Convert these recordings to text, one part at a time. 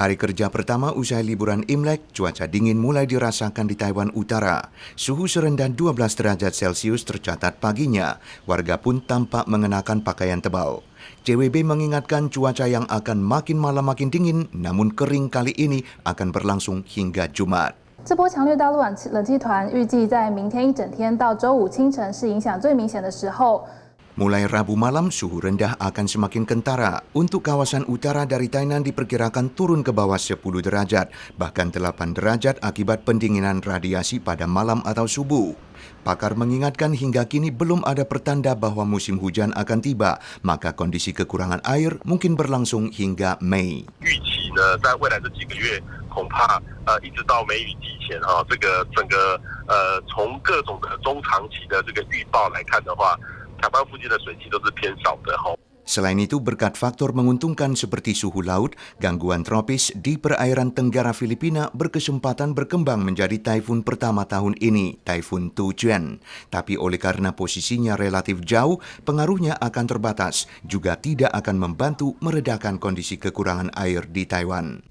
Hari kerja pertama usai liburan Imlek, cuaca dingin mulai dirasakan di Taiwan Utara. Suhu serendah 12 derajat Celcius tercatat paginya. Warga pun tampak mengenakan pakaian tebal. CWB mengingatkan cuaca yang akan makin malam makin dingin, namun kering kali ini akan berlangsung hingga Jumat. 这波强烈大陆冷气团预计在明天一整天到周五清晨是影响最明显的时候。 Mulai Rabu malam, suhu rendah akan semakin kentara. Untuk kawasan utara dari Tainan diperkirakan turun ke bawah 10 derajat, bahkan 8 derajat akibat pendinginan radiasi pada malam atau subuh. Pakar mengingatkan hingga kini belum ada pertanda bahwa musim hujan akan tiba, maka kondisi kekurangan air mungkin berlangsung hingga Mei. 呢，在未来这几个月，恐怕一直到梅雨季前这个整个从各种的中长期的这个预报来看的话，台湾附近的水汽都是偏少的。 Selain itu, berkat faktor menguntungkan seperti suhu laut, gangguan tropis di perairan tenggara Filipina berkesempatan berkembang menjadi taifun pertama tahun ini, Taifun Tujuan. Tapi oleh karena posisinya relatif jauh, pengaruhnya akan terbatas, juga tidak akan membantu meredakan kondisi kekurangan air di Taiwan.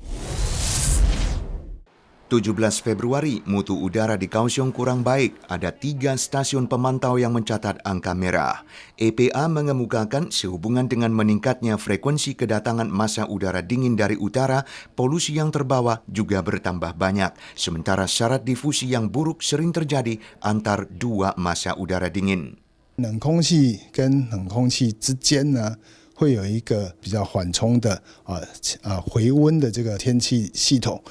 17 Februari, mutu udara di Kaohsiung kurang baik. Ada 3 stasiun pemantau yang mencatat angka merah. EPA mengemukakan sehubungan dengan meningkatnya frekuensi kedatangan massa udara dingin dari utara, polusi yang terbawa juga bertambah banyak. Sementara syarat difusi yang buruk sering terjadi antar dua massa udara dingin. 冷空气跟冷空气之间呢， 会有一个比较缓冲的回温的这个天气系统。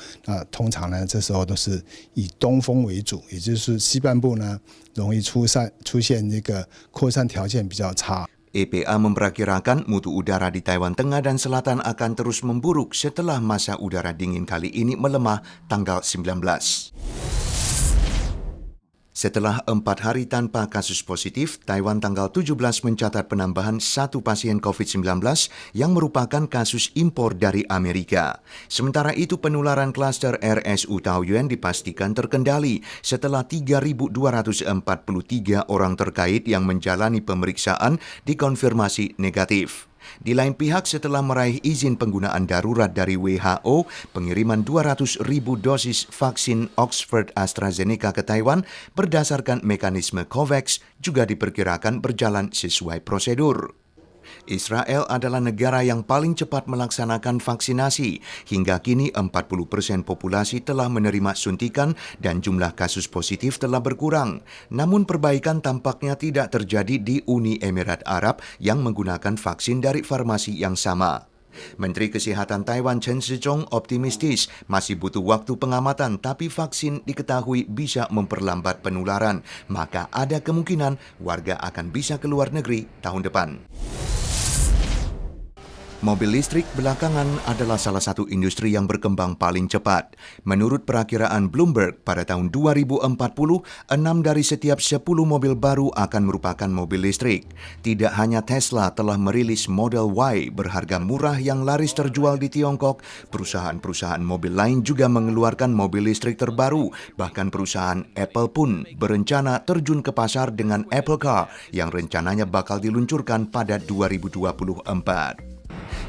通常呢，这时候都是以东风为主，也就是西半部呢容易出现这个扩散条件比较差。 EPA memperkirakan mutu udara di Taiwan Tengah dan Selatan akan terus memburuk setelah massa udara dingin kali ini melemah tanggal 19. Setelah 4 hari tanpa kasus positif, Taiwan tanggal 17 mencatat penambahan 1 pasien COVID-19 yang merupakan kasus impor dari Amerika. Sementara itu penularan klaster RSU Taoyuan dipastikan terkendali setelah 3.243 orang terkait yang menjalani pemeriksaan dikonfirmasi negatif. Di lain pihak, setelah meraih izin penggunaan darurat dari WHO, pengiriman 200.000 dosis vaksin Oxford AstraZeneca ke Taiwan berdasarkan mekanisme COVAX juga diperkirakan berjalan sesuai prosedur. Israel adalah negara yang paling cepat melaksanakan vaksinasi. Hingga kini 40% populasi telah menerima suntikan dan jumlah kasus positif telah berkurang. Namun perbaikan tampaknya tidak terjadi di Uni Emirat Arab yang menggunakan vaksin dari farmasi yang sama. Menteri Kesehatan Taiwan Chen Shizhong optimistis masih butuh waktu pengamatan, tapi vaksin diketahui bisa memperlambat penularan. Maka ada kemungkinan warga akan bisa ke luar negeri tahun depan. Mobil listrik belakangan adalah salah satu industri yang berkembang paling cepat. Menurut perakiraan Bloomberg, pada tahun 2040, 6 dari setiap 10 mobil baru akan merupakan mobil listrik. Tidak hanya Tesla telah merilis Model Y berharga murah yang laris terjual di Tiongkok, perusahaan-perusahaan mobil lain juga mengeluarkan mobil listrik terbaru. Bahkan perusahaan Apple pun berencana terjun ke pasar dengan Apple Car yang rencananya bakal diluncurkan pada 2024.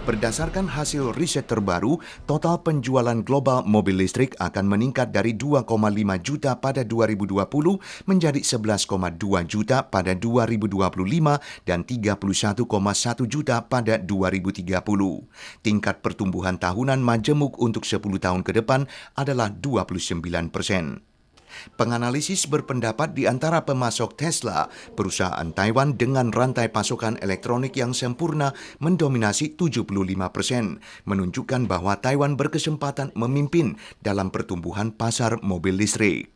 Berdasarkan hasil riset terbaru, total penjualan global mobil listrik akan meningkat dari 2,5 juta pada 2020 menjadi 11,2 juta pada 2025 dan 31,1 juta pada 2030. Tingkat pertumbuhan tahunan majemuk untuk 10 tahun ke depan adalah 29%. Penganalisis berpendapat di antara pemasok Tesla, perusahaan Taiwan dengan rantai pasokan elektronik yang sempurna mendominasi 75%, menunjukkan bahwa Taiwan berkesempatan memimpin dalam pertumbuhan pasar mobil listrik.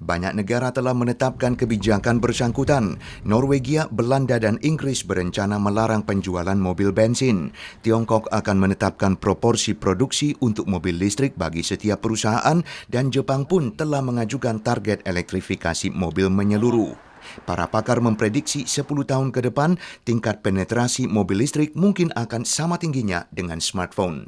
Banyak negara telah menetapkan kebijakan bersangkutan. Norwegia, Belanda, dan Inggris berencana melarang penjualan mobil bensin. Tiongkok akan menetapkan proporsi produksi untuk mobil listrik bagi setiap perusahaan, dan Jepang pun telah mengajukan target elektrifikasi mobil menyeluruh. Para pakar memprediksi 10 tahun ke depan, tingkat penetrasi mobil listrik mungkin akan sama tingginya dengan smartphone.